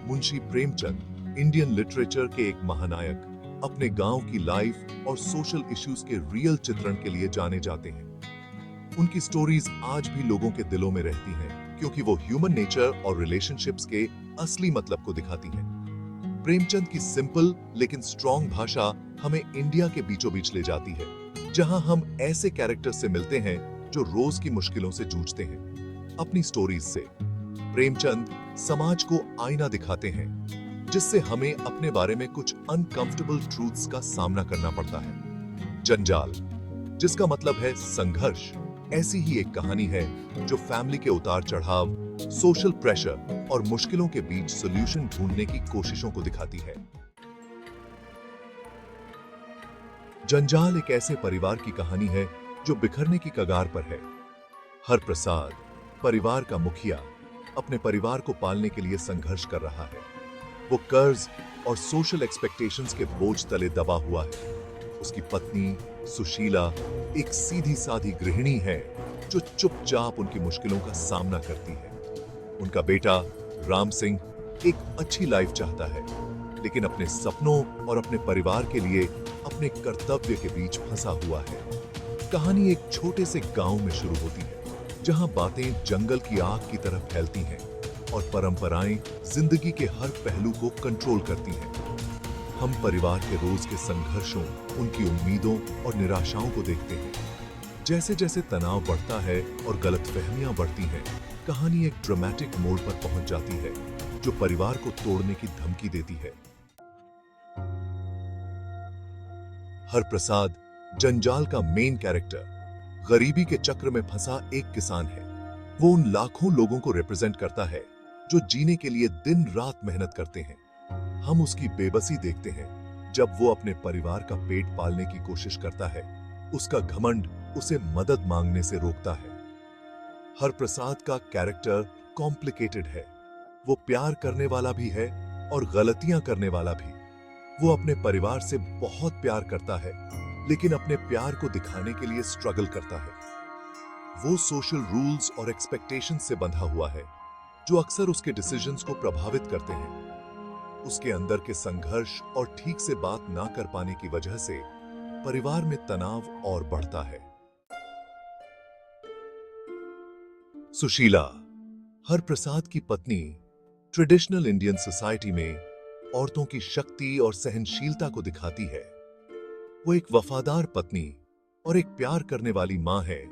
Munshi Premchand Indian literature के एक महानायक अपने गांव की लाइफ और सोशल इश्यूज के रियल चित्रण के लिए जाने जाते हैं। उनकी स्टोरीज आज भी लोगों के दिलों में रहती हैं क्योंकि वो ह्यूमन नेचर और रिलेशनशिप्स के असली मतलब को दिखाती हैं। प्रेमचंद की सिंपल लेकिन स्ट्रॉन्ग भाषा हमें इंडिया के बीचों बीच ले जाती है, जहां हम ऐसे कैरेक्टर्स से मिलते हैं जो रोज की मुश्किलों से जूझते हैं। अपनी स्टोरीज से प्रेमचंद समाज को आईना दिखाते हैं, जिससे हमें अपने बारे में कुछ अनकंफर्टेबल ट्रूथ्स का सामना करना पड़ता है। जंजाल, जिसका मतलब है संघर्ष, ऐसी ही एक कहानी है जो फैमिली के उतार चढ़ाव, सोशल प्रेशर और मुश्किलों के बीच सॉल्यूशन ढूंढने की कोशिशों को दिखाती है। जंजाल एक ऐसे परिवार की कहानी है जो बिखरने की कगार पर है। हरप्रसाद, परिवार का मुखिया, अपने परिवार को पालने के लिए संघर्ष कर रहा है। वो कर्ज और सोशल एक्सपेक्टेशंस के बोझ तले दबा हुआ है। उसकी पत्नी सुशीला एक सीधी साधी गृहिणी है जो चुपचाप उनकी मुश्किलों का सामना करती है। उनका बेटा राम सिंह एक अच्छी लाइफ चाहता है, लेकिन अपने सपनों और अपने परिवार के लिए अपने कर्तव्य के बीच फंसा हुआ है। कहानी एक छोटे से गांव में शुरू होती है, जहां बातें जंगल की आग की तरह फैलती हैं और परंपराएं जिंदगी के हर पहलू को कंट्रोल करती हैं। हम परिवार के रोज के संघर्षों, उनकी उम्मीदों और निराशाओं को देखते हैं। जैसे जैसे तनाव बढ़ता है और गलतफहमियां बढ़ती हैं, कहानी एक ड्रामेटिक मोड़ पर पहुंच जाती है जो परिवार को तोड़ने की धमकी देती है। हरप्रसाद, जंजाल का मेन कैरेक्टर, गरीबी के चक्र में फंसा एक किसान है। वो उन लाखों लोगों को रिप्रेजेंट करता है जो जीने के लिए दिन रात मेहनत करते हैं। हम उसकी बेबसी देखते हैं जब वो अपने परिवार का पेट पालने की कोशिश करता है। उसका घमंड उसे मदद मांगने से रोकता है। हरप्रसाद का कैरेक्टर कॉम्प्लिकेटेड है। वो प्यार करने वाला भी है और गलतियां करने वाला भी। वो अपने परिवार से बहुत प्यार करता है, लेकिन अपने प्यार को दिखाने के लिए स्ट्रगल करता है। वो सोशल रूल्स और एक्सपेक्टेशंस से बंधा हुआ है जो अक्सर उसके डिसीजंस को प्रभावित करते हैं। उसके अंदर के संघर्ष और ठीक से बात ना कर पाने की वजह से परिवार में तनाव और बढ़ता है। सुशीला, हरप्रसाद की पत्नी, ट्रेडिशनल इंडियन सोसाइटी में औरतों की शक्ति और सहनशीलता को दिखाती है। वो एक वफादार पत्नी और एक प्यार करने वाली मां है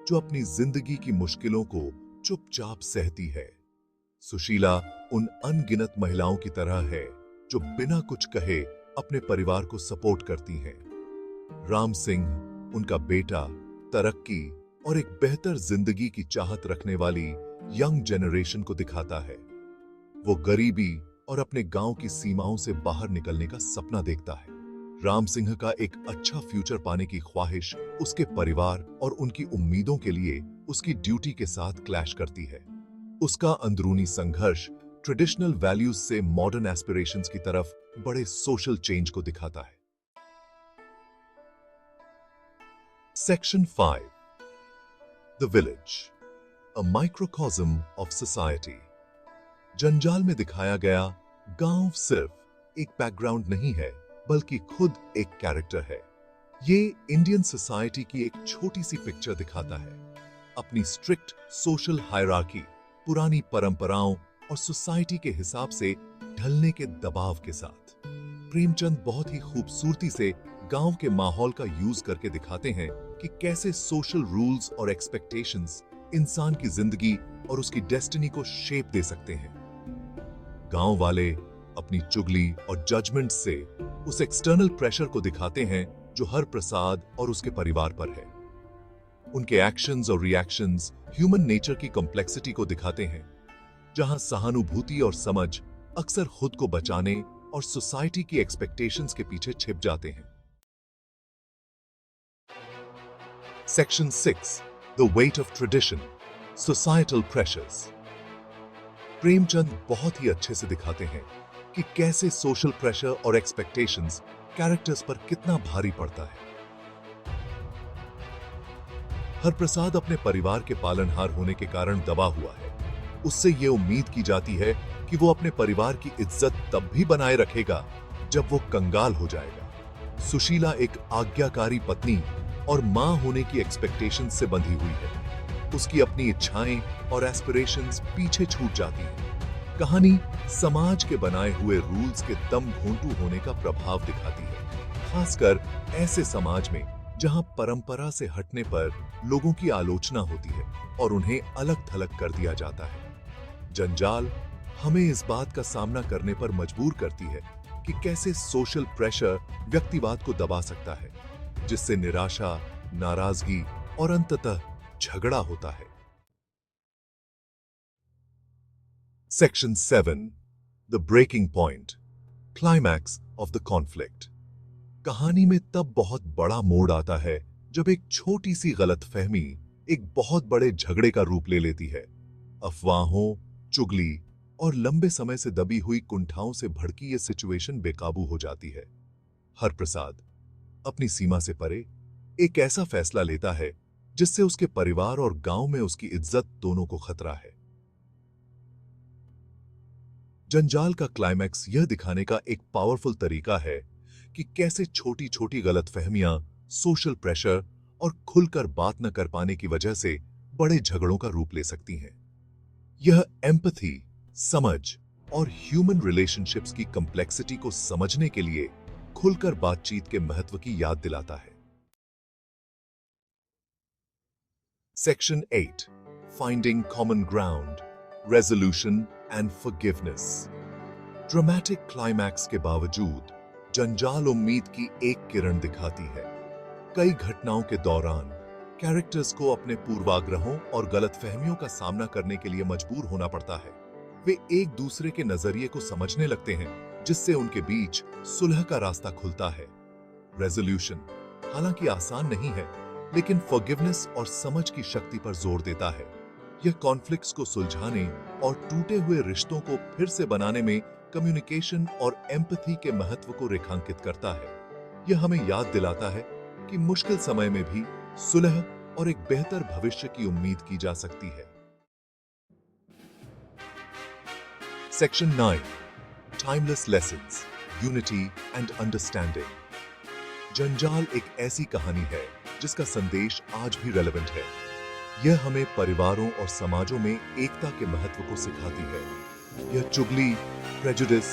जो अपनी जिंदगी की मुश्किलों को चुपचाप सहती है। सुशीला उन अनगिनत महिलाओं की तरह है जो बिना कुछ कहे अपने परिवार को सपोर्ट करती हैं। राम सिंह, उनका बेटा, तरक्की और एक बेहतर जिंदगी की चाहत रखने वाली यंग जनरेशन को दिखाता है। वो गरीबी और अपने गांव की सीमाओं से बाहर निकलने का सपना देखता है। राम सिंह का एक अच्छा फ्यूचर पाने की ख्वाहिश उसके परिवार और उनकी उम्मीदों के लिए उसकी ड्यूटी के साथ क्लैश करती है। उसका अंदरूनी संघर्ष ट्रेडिशनल वैल्यूज से मॉडर्न एस्पिरेशंस की तरफ बड़े सोशल चेंज को दिखाता है। Section 5, the village, a microcosm of society. जंजाल में दिखाया गया गांव सिर्फ एक बैकग्राउंड नहीं है, बल्कि खुद एक कैरेक्टर है। ये इंडियन सोसाइटी की एक छोटी सी पिक्चर दिखाता है, अपनी स्ट्रिक्ट सोशल हायरार्की, पुरानी परंपराओं और सोसाइटी के हिसाब से ढलने के दबाव के साथ। प्रेमचंद बहुत ही खूबसूरती से गांव के माहौल का यूज करके दिखाते हैं कि कैसे सोशल रूल्स और एक्सपेक्टेशंस इंसान की जिंदगी और उसकी डेस्टिनी को शेप दे सकते हैं। गांव वाले अपनी चुगली और जजमेंट से उस एक्सटर्नल प्रेशर को दिखाते हैं जो हरप्रसाद और उसके परिवार पर है। उनके एक्शंस और रिएक्शंस ह्यूमन नेचर की कॉम्प्लेक्सिटी को दिखाते हैं, जहां सहानुभूति और समझ अक्सर खुद को बचाने और सोसाइटी की एक्सपेक्टेशंस के पीछे छिप जाते हैं। Section 6, the weight of tradition, societal pressures. Premchand बहुत ही अच्छे से दिखाते हैं कि कैसे सोशल प्रेशर और एक्सपेक्टेशंस कैरेक्टर्स पर कितना भारी पड़ता है। हरप्रसाद अपने परिवार के पालनहार होने के कारण दबा हुआ है। उससे यह उम्मीद की जाती है कि वो अपने परिवार की इज्जत तब भी बनाए रखेगा जब वो कंगाल हो जाएगा। सुशीला एक आज्ञाकारी पत्नी और मां होने की एक्सपेक्टेशन से बंधी हुई है। उसकी अपनी इच्छाएं और एस्पिरेशंस पीछे छूट जाती हैं। कहानी समाज के बनाए हुए रूल्स के दम घोंटू होने का प्रभाव दिखाती है, खासकर ऐसे समाज में जहां परंपरा से हटने पर लोगों की आलोचना होती है और उन्हें अलग थलग कर दिया जाता है। जंजाल हमें इस बात का सामना करने पर मजबूर करती है कि कैसे सोशल प्रेशर व्यक्तिवाद को दबा सकता है, जिससे निराशा, नाराजगी और अंततः झगड़ा होता है। Section 7. The breaking point. Climax of the conflict. कहानी में तब बहुत बड़ा मोड़ आता है जब एक छोटी सी गलतफहमी एक बहुत बड़े झगड़े का रूप ले लेती है। अफवाहों, चुगली और लंबे समय से दबी हुई कुंठाओं से भड़की ये सिचुएशन बेकाबू हो जाती है। हरप्रसाद अपनी सीमा से परे एक ऐसा फैसला लेता है जिससे उसके परिवार और गांव में उसकी इज्जत दोनों को खतरा है। जंजाल का क्लाइमैक्स यह दिखाने का एक पावरफुल तरीका है कि कैसे छोटी छोटी गलतफहमियां, सोशल प्रेशर और खुलकर बात न कर पाने की वजह से बड़े झगड़ों का रूप ले सकती हैं। यह एम्पैथी, समझ और ह्यूमन रिलेशनशिप्स की कॉम्प्लेक्सिटी को समझने के लिए खुलकर बातचीत के महत्व की याद दिलाता है। Section 8. Finding common ground, resolution and forgiveness. Dramatic climax के बावजूद जंजाल उम्मीद की एक किरण दिखाती है। कई घटनाओं के दौरान कैरेक्टर्स को अपने पूर्वाग्रहों और गलतफहमियों का सामना करने के लिए मजबूर होना पड़ता है। वे एक दूसरे के नजरिए को समझने लगते हैं, जिससे उनके बीच सुलह का रास्ता खुलता है। रेजोल्यूशन हालांकि आसान नहीं है, लेकिन फॉरगिवनेस और समझ की शक्ति पर जोर देता है। यह कॉन्फ्लिक्ट्स को सुलझाने और टूटे हुए रिश्तों को फिर से बनाने में कम्युनिकेशन और एम्पैथी के महत्व को रेखांकित करता है। यह हमें याद दिलाता है कि मुश्किल समय में भी सुलह और एक बेहतर भविष्य की उम्मीद की जा सकती है। Section 9. Timeless lessons, unity and understanding. जंजाल एक ऐसी कहानी है जिसका संदेश आज भी रेलेवेंट है। यह हमें परिवारों और समाजों में एकता के महत्व को सिखाती है। यह चुगली, प्रेजुडिस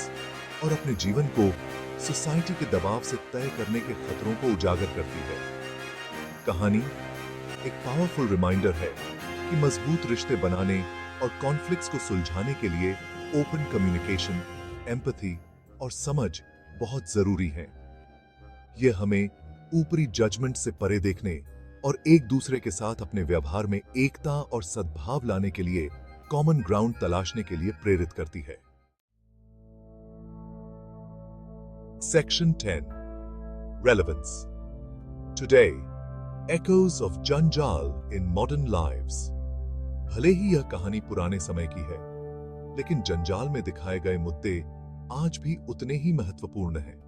और अपने जीवन को सोसाइटी के दबाव से तय करने के खतरों को उजागर करती है। कहानी एक पावरफुल रिमाइंडर है कि मजबूत रिश्ते बनाने और कॉन्फ्लिक्ट्स को सुलझाने के लिए ओपन कम्युनिकेशन, एम्पैथी और समझ बहुत जरूरी है। यह हमें ऊपरी जजमेंट से परे देखने और एक दूसरे के साथ अपने व्यवहार में एकता और सद्भाव लाने के लिए कॉमन ग्राउंड तलाशने के लिए प्रेरित करती है। Section 10. Relevance. Today, echoes of Janjal in modern lives. भले ही यह कहानी पुराने समय की है, लेकिन जंजाल में दिखाए गए मुद्दे आज भी उतने ही महत्वपूर्ण हैं।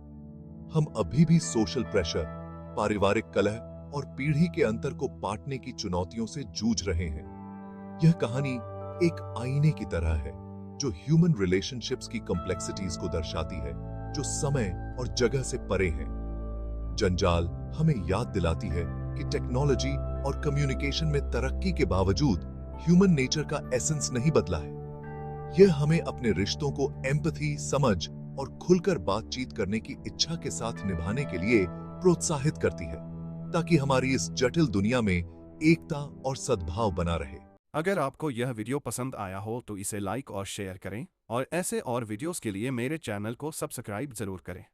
हम अभी भी सोशल प्रेशर, पारिवारिक कलह और पीढ़ी के अंतर को पाटने की चुनौतियों से जूझ रहे हैं। यह कहानी एक आईने की तरह है जो ह्यूमन रिलेशनशिप्स की कॉम्प्लेक्सिटीज को दर्शाती है, जो समय और जगह से परे हैं। जंजाल हमें याद दिलाती है कि टेक्नोलॉजी और कम्युनिकेशन में तरक्की के बावजूद ह्यूमन नेचर का एसेंस नहीं बदला है। यह हमें अपने रिश्तों को एम्पैथी, समझ और खुलकर बातचीत करने की इच्छा के साथ निभाने के लिए प्रोत्साहित करती है, ताकि हमारी इस जटिल दुनिया में एकता और सद्भाव बना रहे। अगर आपको यह वीडियो पसंद आया हो तो इसे लाइक और शेयर करें और ऐसे और वीडियोस के लिए मेरे चैनल को सब्सक्राइब जरूर करें।